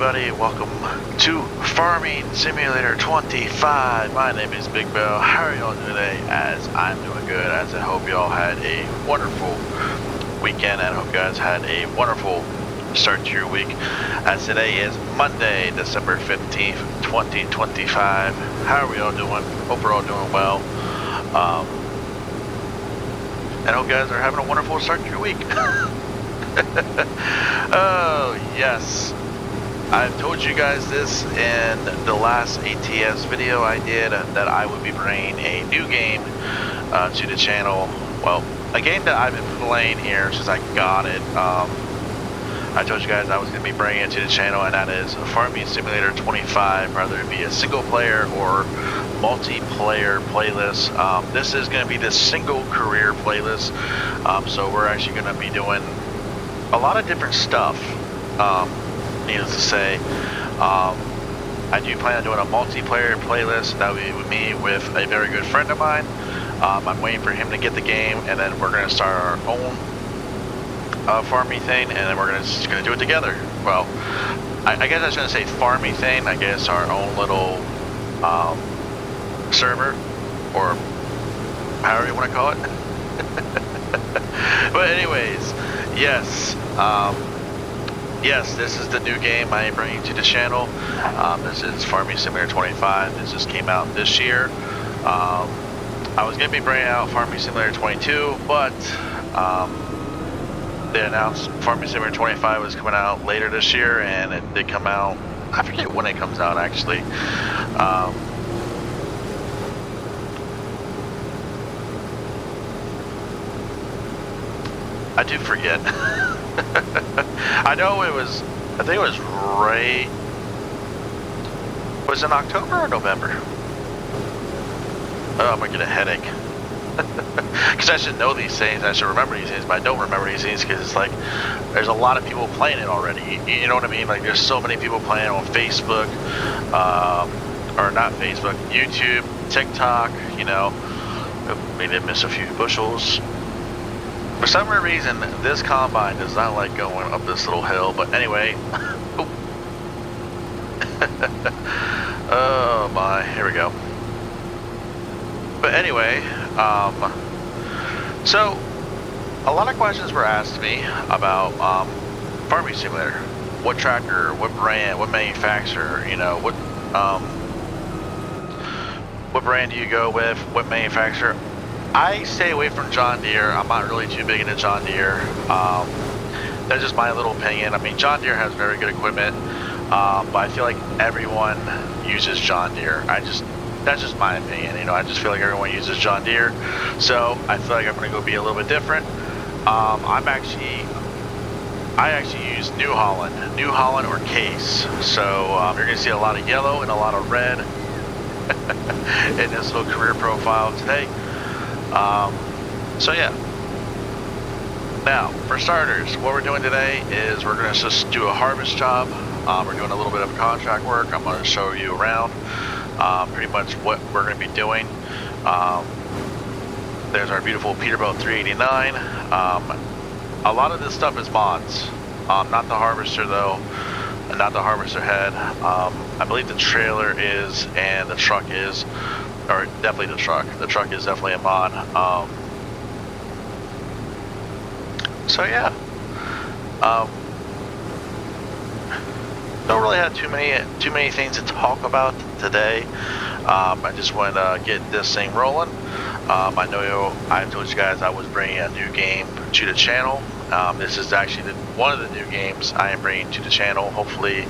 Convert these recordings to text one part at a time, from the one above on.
everybody, welcome to Farming Simulator 25. My name is Big Bill. How are y'all doing today? As I'm doing good, as I hope y'all had a wonderful weekend, and I hope you guys had a wonderful start to your week, as today is Monday, December 15th, 2025. How are we all doing? Hope we're all doing well. And I hope you guys are having a wonderful start to your week. Oh, yes. I've told you guys this in the last ATS video I did, that I would be bringing a new game to the channel. Well, a game that I've been playing here since I got it. I told you guys I was going to be bringing it to the channel, and that is Farming Simulator 25, whether it be a single player or multiplayer playlist. This is going to be the single career playlist, so we're actually going to be doing a lot of different stuff. Needless to say, I do plan on doing a multiplayer playlist. That would be with me with a very good friend of mine. I'm waiting for him to get the game, and then we're going to start our own farming thing, and then we're just going to do it together. Well, I guess I was going to say farming thing. I guess our own little server, or however you want to call it. But anyways, yes. Yes, this is the new game I am bringing to the channel. This is Farming Simulator 25. This just came out this year. I was going to be bringing out Farming Simulator 22, but they announced Farming Simulator 25 was coming out later this year, and it did come out. I forget when it comes out, actually. I do forget. I know it was, I think it was right, was it in October or November? Oh, I'm gonna get a headache. Because I should know these things, I should remember these things, but I don't remember these things because it's like, there's a lot of people playing it already. You know what I mean? Like, there's so many people playing on Facebook, or not Facebook, YouTube, TikTok, you know. We did miss a few bushels. For some reason, this combine does not like going up this little hill, but anyway. Oh my, here we go. But anyway, so a lot of questions were asked me about Farming Simulator. What tractor, what brand, what manufacturer, you know, what brand do you go with, what manufacturer? I stay away from John Deere. I'm not really too big into John Deere. That's just my little opinion. I mean, John Deere has very good equipment, but I feel like everyone uses John Deere. That's just my opinion. You know, I just feel like everyone uses John Deere. So I feel like I'm going to go be a little bit different. I actually use New Holland or Case. So you're going to see a lot of yellow and a lot of red in this little career profile today. So yeah. Now, for starters, what we're doing today is we're going to just do a harvest job. We're doing a little bit of contract work. I'm going to show you around pretty much what we're going to be doing. There's our beautiful Peterbilt 389. A lot of this stuff is mods. Not the harvester though, and not the harvester head. I believe the trailer is, and the truck is. Or definitely the truck. The truck is definitely a mod. So yeah. Don't really have too many things to talk about today. I just want to get this thing rolling. I know I told you guys I was bringing a new game to the channel. This is actually one of the new games I am bringing to the channel. Hopefully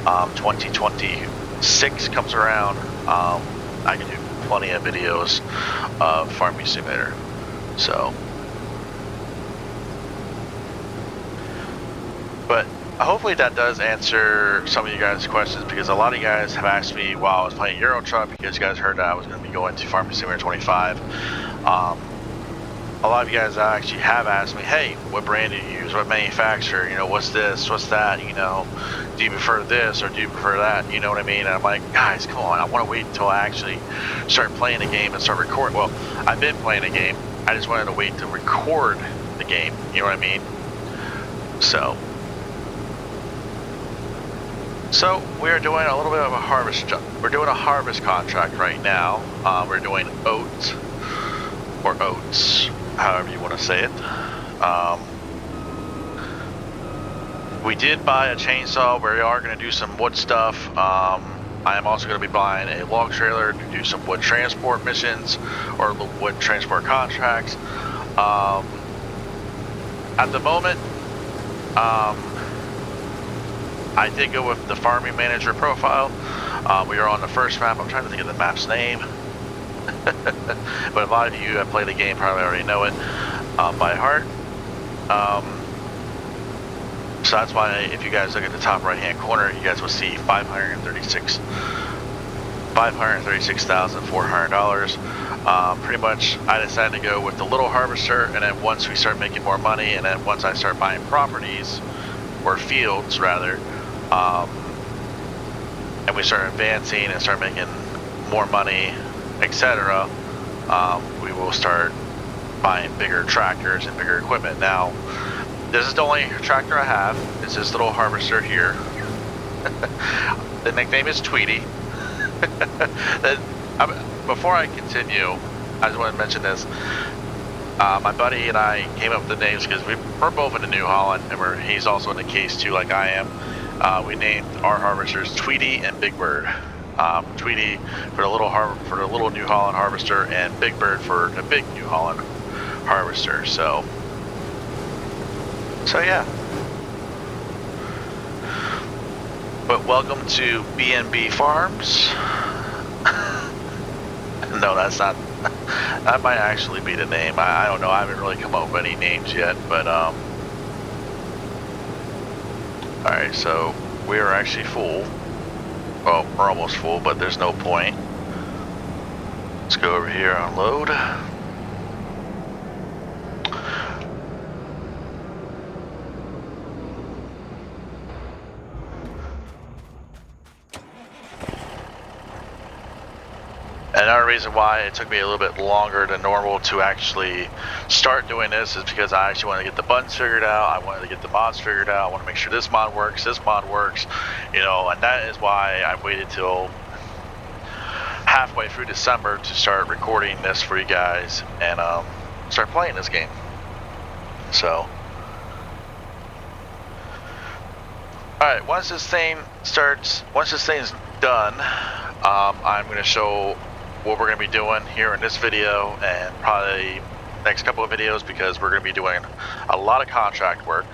2026 comes around. I can do plenty of videos of Farming Simulator. So, but hopefully that does answer some of you guys' questions, because a lot of you guys have asked me while I was playing Euro Truck, because you guys heard that I was going to be going to Farming Simulator 25. A lot of you guys actually have asked me, hey, what brand do you use? What manufacturer? You know, what's this? What's that? You know, do you prefer this or do you prefer that? You know what I mean? And I'm like, guys, come on. I want to wait until I actually start playing the game and start recording. Well, I've been playing the game. I just wanted to wait to record the game. You know what I mean? So, So we are doing a little bit of a harvest job. We're doing a harvest contract right now. We're doing oats, or oats, however you want to say it. We did buy a chainsaw. We are going to do some wood stuff. I am also going to be buying a log trailer to do some wood transport missions or wood transport contracts. At the moment, I did go with the farming manager profile. We are on the first map. I'm trying to think of the map's name. But a lot of you that play the game probably already know it by heart. So that's why if you guys look at the top right hand corner, you guys will see $536,400. Pretty much I decided to go with the little harvester, and then once we start making more money, and then once I start buying properties, or fields rather, and we start advancing and start making more money, etc., we will start buying bigger tractors and bigger equipment. Now, this is the only tractor I have. It's this little harvester here. The nickname is Tweety. Before I continue, I just want to mention this. My buddy and I came up with the names because we're both in the New Holland, and he's also in the Case 2 like I am. We named our harvesters Tweety and Big Bird. Tweety for the little New Holland harvester, and Big Bird for the big New Holland harvester. So yeah. But welcome to B&B Farms. No, that's not. That might actually be the name. I don't know. I haven't really come up with any names yet, but all right, so we are actually full. Well, we're almost full, but there's no point. Let's go over here, unload. Another reason why it took me a little bit longer than normal to actually start doing this is because I actually wanted to get the buttons figured out. I wanted to get the mods figured out. I want to make sure this mod works, you know, and that is why I waited till halfway through December to start recording this for you guys and start playing this game. So, alright, once this thing's done, I'm going to show what we're going to be doing here in this video and probably next couple of videos, because we're going to be doing a lot of contract work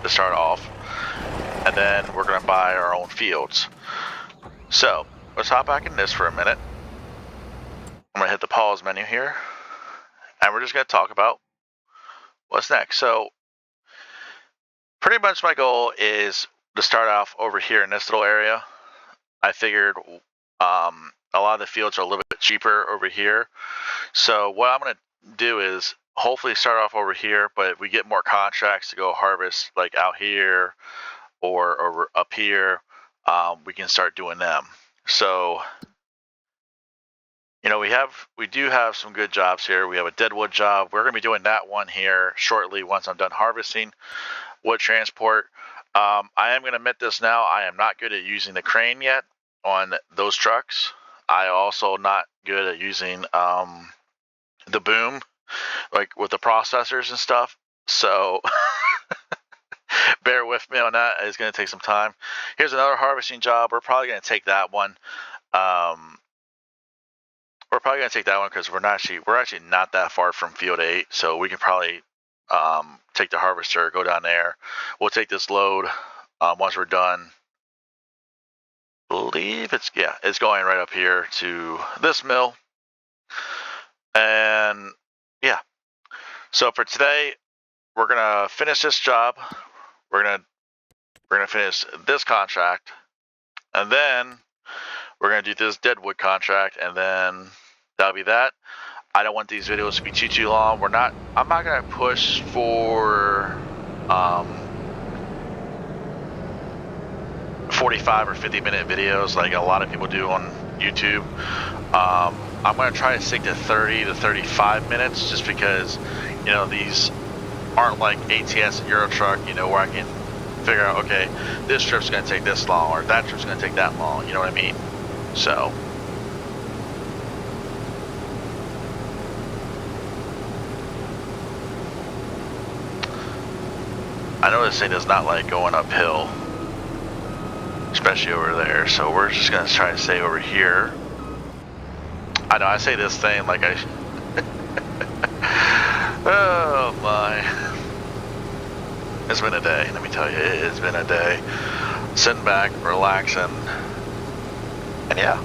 to start off, and then we're going to buy our own fields. So let's hop back in this for a minute. I'm going to hit the pause menu here, and we're just going to talk about what's next. So pretty much my goal is to start off over here in this little area. I figured a lot of the fields are a little bit cheaper over here. So what I'm going to do is hopefully start off over here, but if we get more contracts to go harvest like out here or over up here, we can start doing them. So, you know, we do have some good jobs here. We have a deadwood job. We're going to be doing that one here shortly once I'm done harvesting. Wood transport. I am going to admit this now. I am not good at using the crane yet on those trucks. I also not good at using the boom, like with the processors and stuff. So bear with me on that. It's going to take some time. Here's another harvesting job. We're probably going to take that one. We're probably going to take that one because we're actually not that far from Field 8, so we can probably take the harvester, go down there. We'll take this load once we're done. Believe it's going right up here to this mill, and yeah. So for today, we're gonna finish this job. We're gonna finish this contract, and then we're gonna do this deadwood contract, and then that'll be that. I don't want these videos to be too long. I'm not gonna push for 45 or 50-minute videos like a lot of people do on YouTube. I'm going to try to stick to 30 to 35 minutes just because, you know, these aren't like ATS and Euro Truck, you know, where I can figure out, okay, this trip's going to take this long, or that trip's going to take that long. You know what I mean? So. I know this thing does not like going uphill, especially over there, so we're just going to try to stay over here. I know I say this thing like I... Oh my. It's been a day, let me tell you, it has been a day. Sitting back, relaxing, and yeah.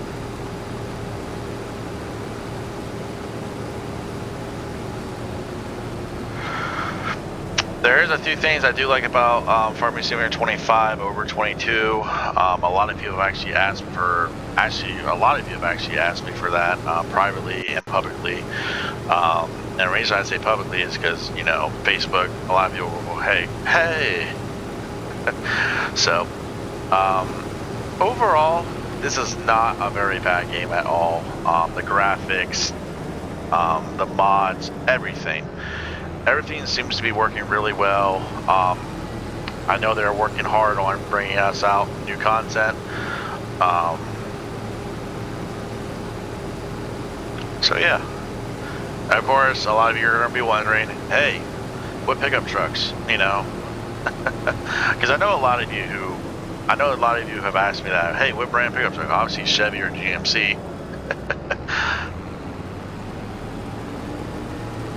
There's a few things I do like about Farming Simulator 25 over 22. A lot of people have actually asked for, a lot of you have actually asked me for that privately and publicly. And the reason I say publicly is because, you know, Facebook, a lot of people will go, hey. So, overall, this is not a very bad game at all. The graphics, the mods, everything seems to be working really well. I know they're working hard on bringing us out new content. So yeah. Of course, a lot of you are going to be wondering, hey, what pickup trucks, you know? Because I know a lot of you have asked me that, hey, what brand pickup truck? Obviously Chevy or GMC.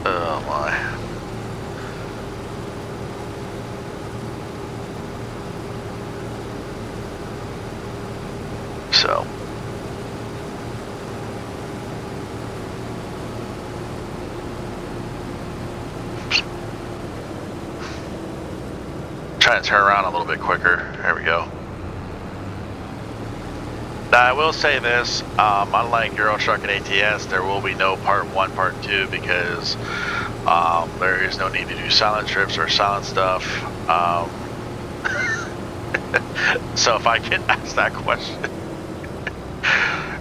Oh my. So. Trying to turn around a little bit quicker. There we go. Now I will say this, unlike Euro Truck and ATS, there will be no part 1, part 2 because there is no need to do silent trips or silent stuff. So if I get asked that question,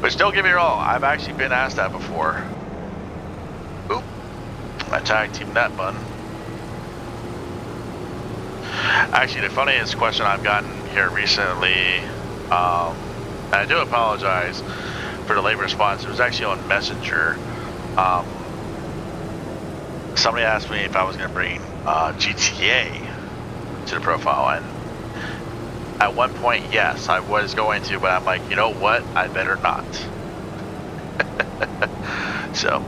which don't get me wrong, I've actually been asked that before. Oop, I tag teamed that button. Actually, the funniest question I've gotten here recently, and I do apologize for the late response, it was actually on Messenger. Somebody asked me if I was going to bring GTA to the profile, and at one point, yes, I was going to, but I'm like, you know what, I better not. So,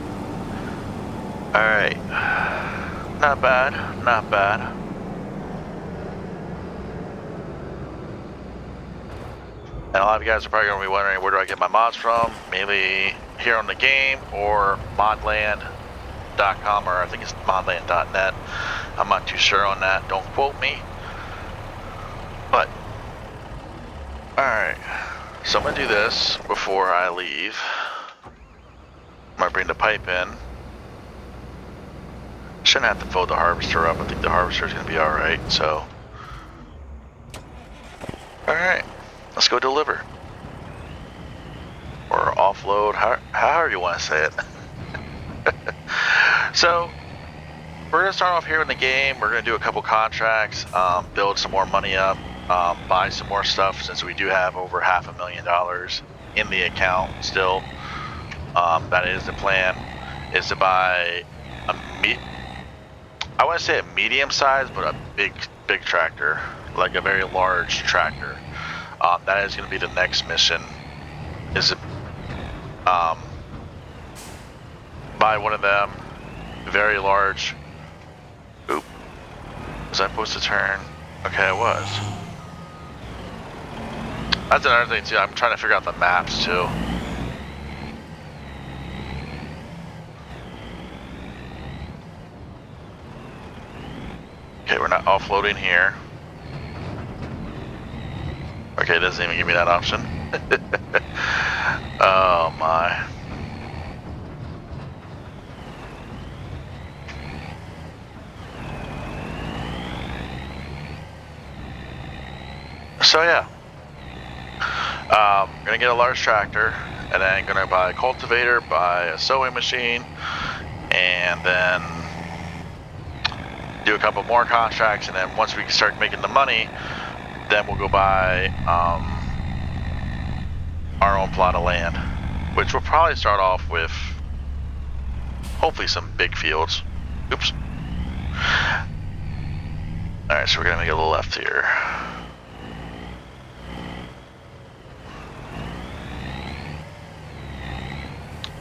alright, not bad, not bad. And a lot of you guys are probably going to be wondering, where do I get my mods from? Mainly here on the game or modland.com, or I think it's modland.net. I'm not too sure on that. Don't quote me. But, alright. So I'm going to do this before I leave. I'm going to bring the pipe in. Shouldn't have to fold the harvester up. I think the harvester is going to be alright. So, alright. Let's go deliver. Or offload, however you want to say it. So, we're going to start off here in the game. We're going to do a couple contracts, build some more money up, buy some more stuff since we do have over $500,000 in the account still. That is the plan, is to buy I want to say a medium size, but a big tractor, like a very large tractor. That is going to be the next mission, is to buy one of them, very large. Oop. Was I supposed to turn? Okay, I was. That's another thing too, I'm trying to figure out the maps too. Okay, we're not offloading here. Okay, it doesn't even give me that option. Oh my. So yeah. Gonna get a large tractor, and then gonna buy a cultivator, buy a sowing machine, and then do a couple more contracts, and then once we start making the money, then we'll go buy our own plot of land, which will probably start off with hopefully some big fields. Oops. Alright, so we're gonna make a little left here.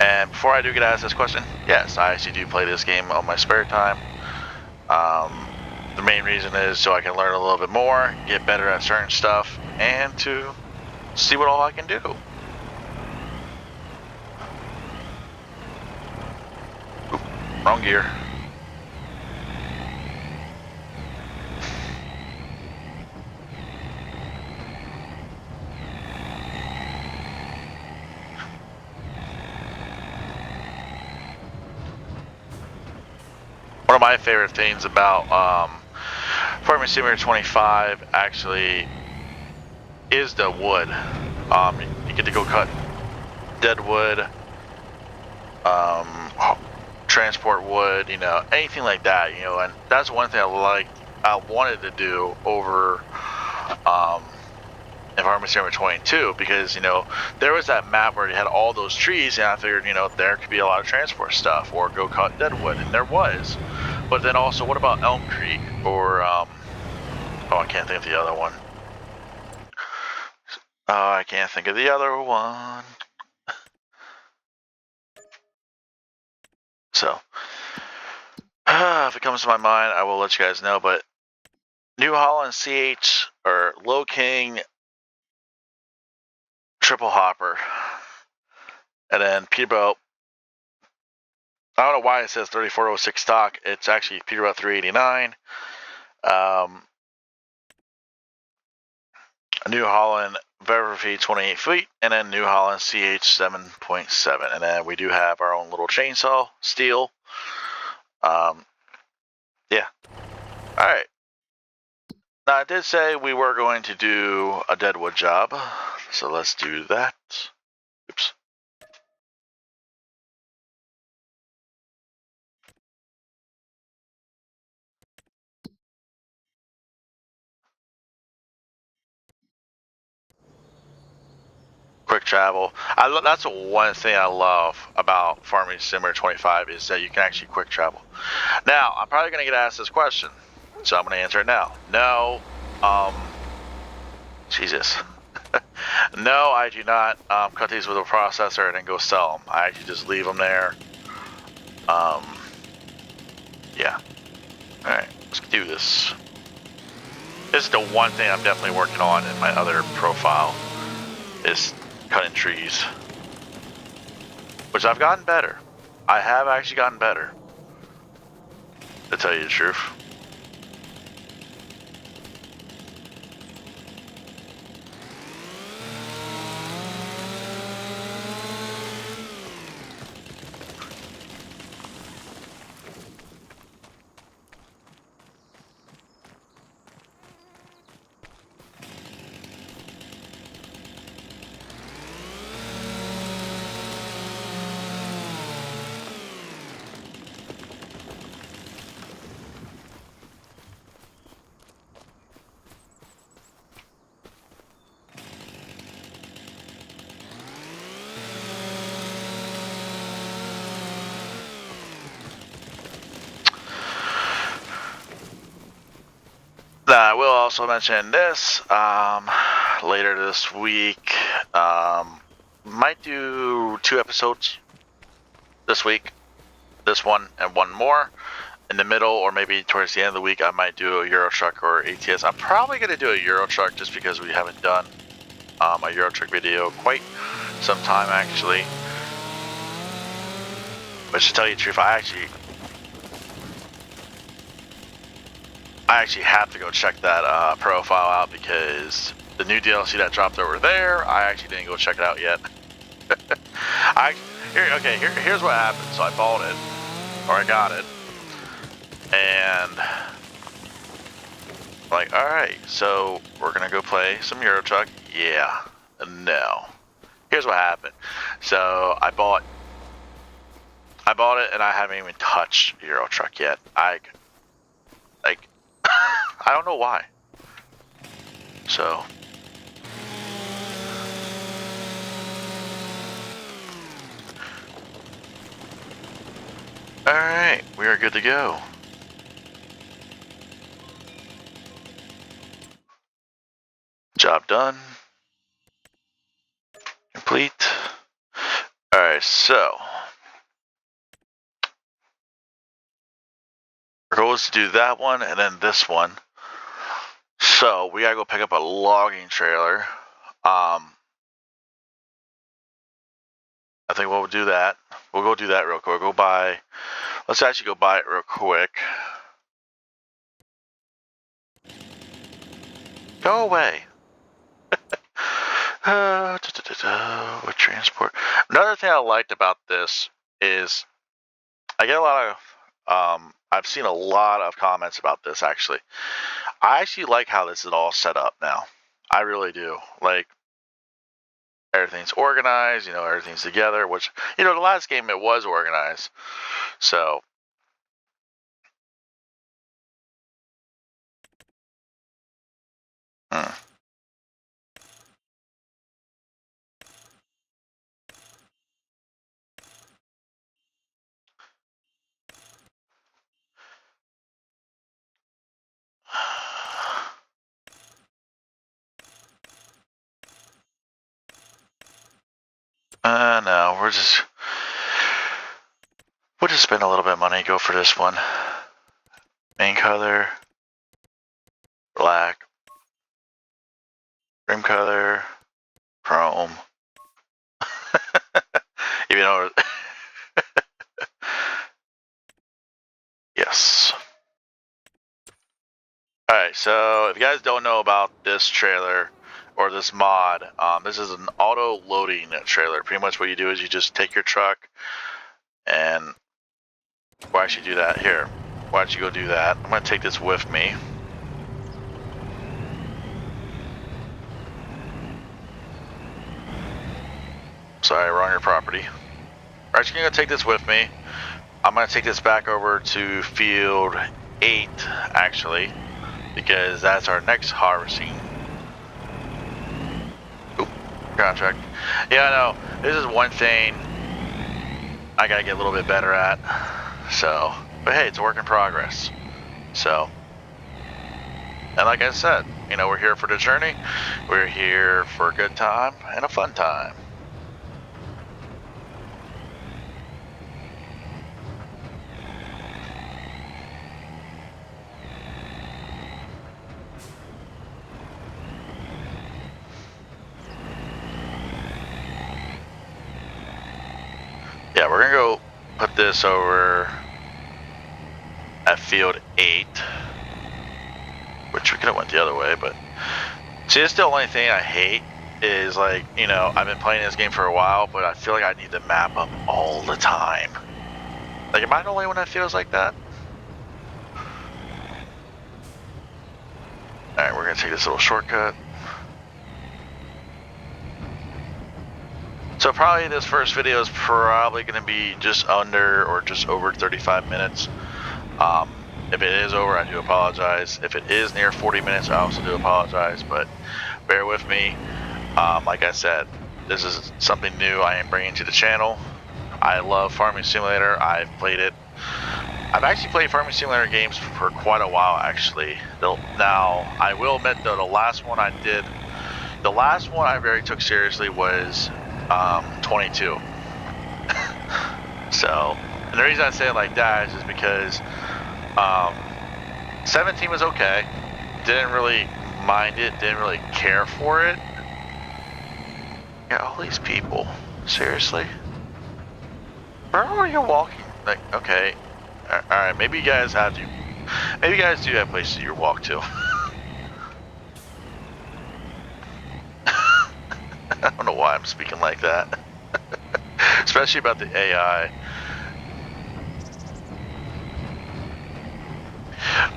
And before I do get asked this question, yes, I actually do play this game on my spare time. The main reason is so I can learn a little bit more, get better at certain stuff, and to see what all I can do. Oop, wrong gear. One of my favorite things about Farming Simulator 25 actually is the wood. You get to go cut dead wood, transport wood, you know, anything like that, you know, and that's one thing I wanted to do over in Farming Simulator 22, because, you know, there was that map where you had all those trees, and I figured, you know, there could be a lot of transport stuff, or go cut dead wood, and there was. But then also, what about Elm Creek, or, oh, I can't think of the other one. Oh, I can't think of the other one. So, if it comes to my mind, I will let you guys know, but New Holland CH, or Low King, Triple Hopper, and then Peterbilt. I don't know why it says 3406 stock. It's actually Peterbilt 389. New Holland Verify 28 feet, and then New Holland CH 7.7. And then we do have our own little chainsaw, steel. Yeah. Alright. Now, I did say we were going to do a deadwood job, so let's do that. Oops. Quick travel. That's one thing I love about Farming Simulator 25 is that you can actually quick travel. Now, I'm probably going to get asked this question, so I'm going to answer it now. No, Jesus. No, I do not cut these with a processor and then go sell them. I actually just leave them there. Yeah. Alright, let's do this. This is the one thing I'm definitely working on in my other profile, is cutting trees. Which I've gotten better. I have actually gotten better, to tell you the truth. I will also mention this, later this week, might do 2 episodes this week, this one and one more. In the middle, or maybe towards the end of the week, I might do a Euro Truck or ATS. I'm probably going to do a Euro Truck just because we haven't done a Euro Truck video quite some time, actually. But to tell you the truth, I actually have to go check that profile out, because the new DLC that dropped over there, I actually didn't go check it out yet. Here's what happened. So I bought it, or I got it, and like, alright, so we're gonna go play some Euro Truck. Yeah, no. Here's what happened. So I bought it, and I haven't even touched Euro Truck yet. I don't know why. So. Alright, we are good to go. Job done. Complete. Alright, so. Our goal is to do that one and then this one. So, we gotta go pick up a logging trailer. I think we'll do that. We'll go do that real quick. We'll go buy. Let's actually go buy it real quick. Go away. With transport. Another thing I liked about this is I get a lot of. I've seen a lot of comments about this actually. I actually like how this is all set up now. I really do. Like everything's organized, you know, everything's together, which, you know, the last game it was organized. So no, we'll just spend a little bit of money, go for this one. Main color, black, rim color, chrome. Even though, yes. Alright, so if you guys don't know about this trailer or this mod, this is an auto loading trailer. Pretty much what you do is you just take your truck and we'll actually do that here. Why don't you go do that? I'm going to take this with me. Sorry, we're on your property. We're actually going to take this with me. I'm going to take this back over to field 8, actually, because that's our next harvesting. Oop, contract. Yeah, I know. This is one thing I got to get a little bit better at. So, but hey, it's a work in progress. So, and like I said, you know, we're here for the journey. We're here for a good time and a fun time. Yeah, we're gonna go put this over at field 8, which we could have went the other way, but see, it's the only thing I hate is, like, you know, I've been playing this game for a while, but I feel like I need to map up all the time. Like, am I the only one that feels like that? Alright, we're gonna take this little shortcut. So probably this first video is probably going to be just under or just over 35 minutes. If it is over, I do apologize. If it is near 40 minutes, I also do apologize, but bear with me. Like I said, this is something new I am bringing to the channel. I love Farming Simulator. I've played it. I've actually played Farming Simulator games for quite a while, actually. Now, I will admit, though, the last one I very took seriously was 22. So, and the reason I say it like that is just because 17 was okay. Didn't really mind it, didn't really care for it. Yeah, all these people. Seriously? Where are you walking? Like, okay. Alright, maybe you guys have to. Maybe you guys do have places you walk to. I don't know why I'm speaking like that. Especially about the AI.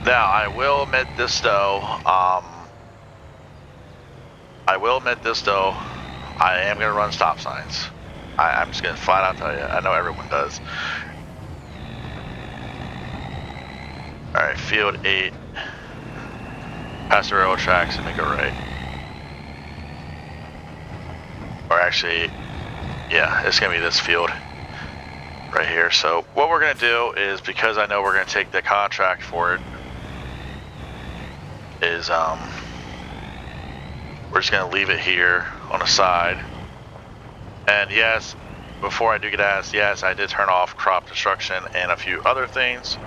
Now, I will admit this though. I am going to run stop signs. I'm just going to flat out tell you. I know everyone does. Alright, field 8. Past the railroad tracks and make it right. actually, yeah, it's gonna be this field right here. So what we're gonna do is, because I know we're gonna take the contract for it, is we're just gonna leave it here on the side. And yes, before I do get asked, yes, I did turn off crop destruction and a few other things.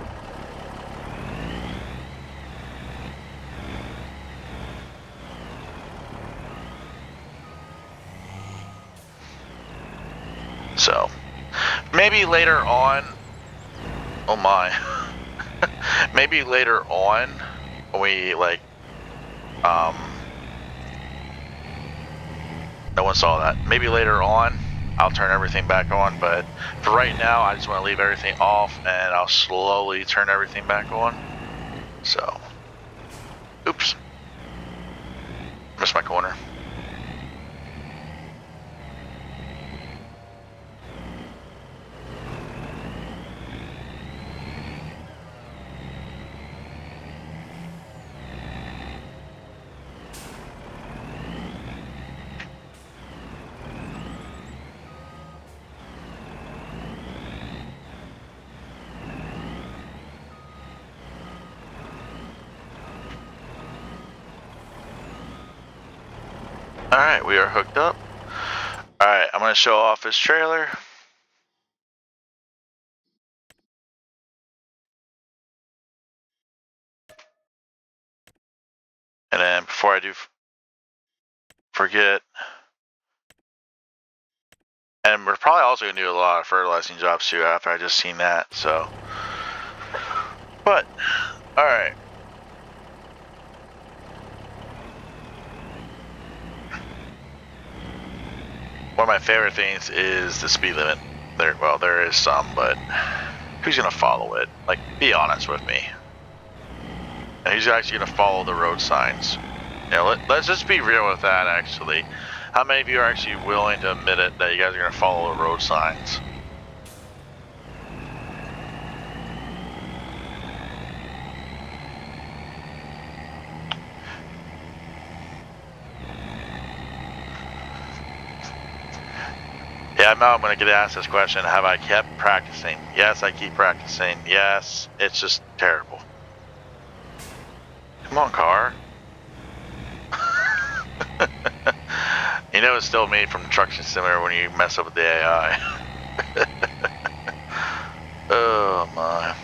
So maybe later on, oh my, maybe later on when we like, no one saw that. Maybe later on I'll turn everything back on, but for right now I just want to leave everything off, and I'll slowly turn everything back on. So, oops, missed my corner. Alright, we are hooked up. Alright, I'm going to show off this trailer. And then before I do forget, and we're probably also going to do a lot of fertilizing jobs too after I just seen that, so. But, alright. One of my favorite things is the speed limit. There is some, but who's going to follow it? Like, be honest with me. And who's actually going to follow the road signs? You know, let's just be real with that, actually. How many of you are actually willing to admit it, that you guys are going to follow the road signs? Yeah, I know I'm going to get asked this question. Have I kept practicing? Yes, I keep practicing. Yes, it's just terrible. Come on, car. You know it's still me from Truck Simulator when you mess up with the AI. Oh my.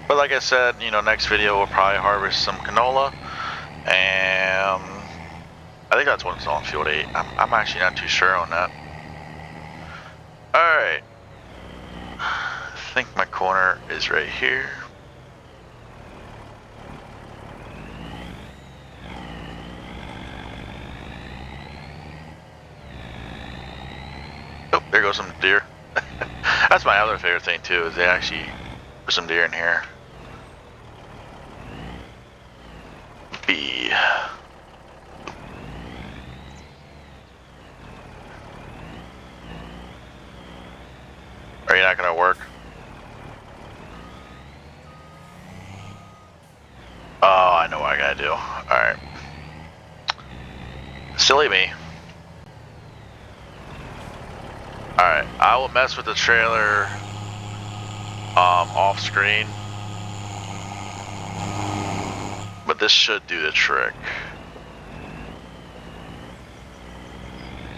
But like I said, you know, next video we'll probably harvest some canola, and I think that's what's on field 8. I'm actually not too sure on that. Alright. I think my corner is right here. Oh, there goes some deer. That's my other favorite thing too, is they actually put some deer in here. B. Are you not gonna work? Oh, I know what I gotta do. Alright. Silly me. Alright, I will mess with the trailer off screen. But this should do the trick.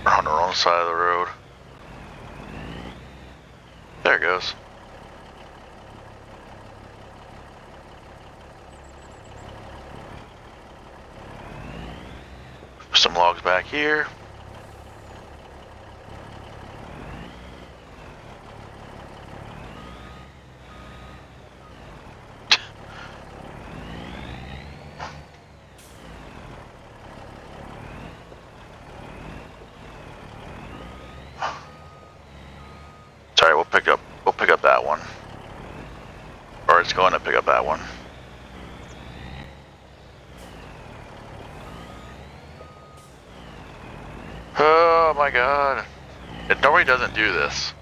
We're on the wrong side of the road. There it goes. Some logs back here. Sorry, we'll pick up that one. Or it's going to pick up that one. my god. It normally doesn't do this.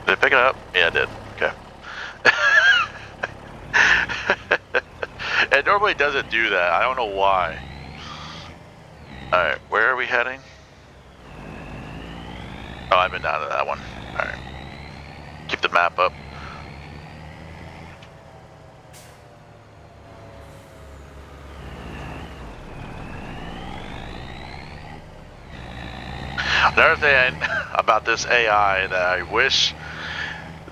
Did it pick it up? Yeah, it did. Okay. It normally doesn't do that. I don't know why. Alright, where are we heading? Oh, I've been down to that one. Alright. Keep the map up. Another thing about this AI that I wish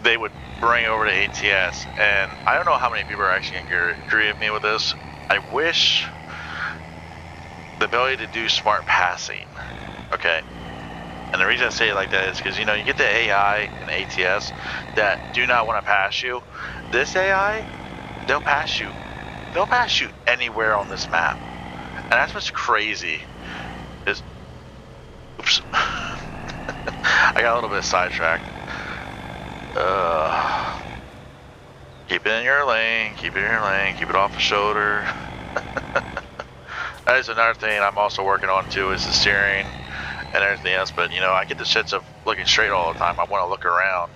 they would bring over to ATS, and I don't know how many people are actually going to agree with me with this. I wish the ability to do smart passing. Okay. And the reason I say it like that is because, you know, you get the AI and ATS that do not want to pass you. This AI, they'll pass you. They'll pass you anywhere on this map. And that's what's crazy. Is, oops. I got a little bit sidetracked. Keep it in your lane, keep it in your lane, keep it off the shoulder. That is another thing I'm also working on too, is the steering and everything else. But you know, I get the sense of looking straight all the time. I want to look around.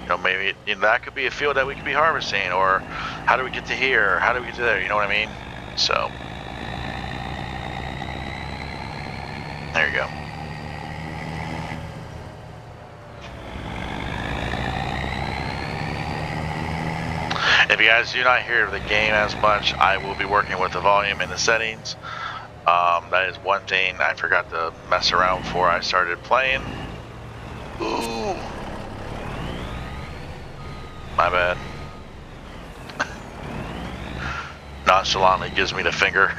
You know, maybe that could be a field that we could be harvesting, or how do we get to here? Or how do we get to there? You know what I mean? So there you go. If you guys do not hear the game as much, I will be working with the volume in the settings. That is one thing I forgot to mess around before I started playing. Ooh. My bad. Nonchalantly gives me the finger.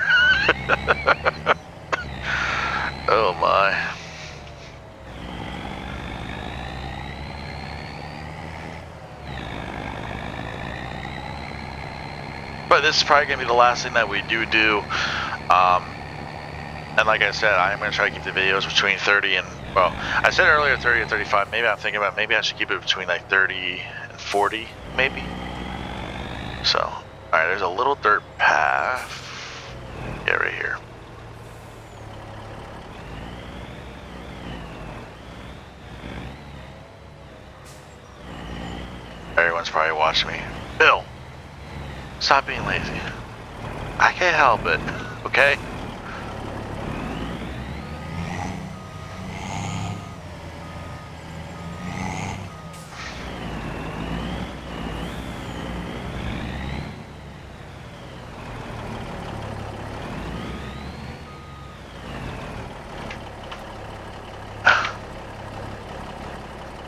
Oh my. But this is probably going to be the last thing that we do. And like I said, I'm going to try to keep the videos between 30 and, well, I said earlier 30 and 35. Maybe I'm thinking about, maybe I should keep it between like 30 and 40, maybe. So, alright, there's a little dirt path. Yeah, right here. Everyone's probably watching me. Bill, stop being lazy. I can't help it, okay?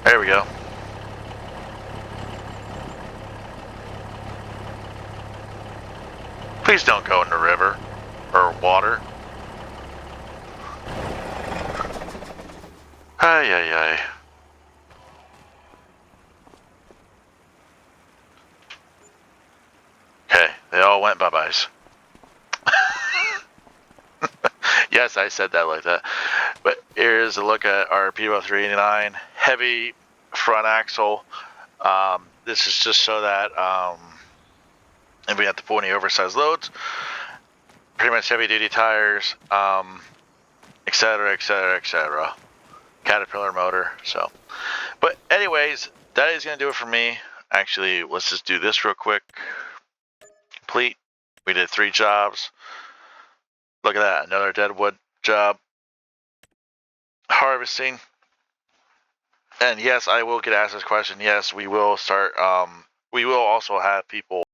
There we go. Please don't go in the river or water. Ay, ay, ay. Okay, they all went bye-byes. Yes, I said that like that. But here's a look at our Peterbilt 389 heavy front axle. This is just so that if we have to pull any oversized loads, pretty much heavy duty tires, etc., etc., etc. Caterpillar motor. So, but anyways, that is gonna do it for me. Actually, let's just do this real quick. Complete. We did 3 jobs. Look at that, another deadwood job. Harvesting. And yes, I will get asked this question. Yes, we will start. We will also have people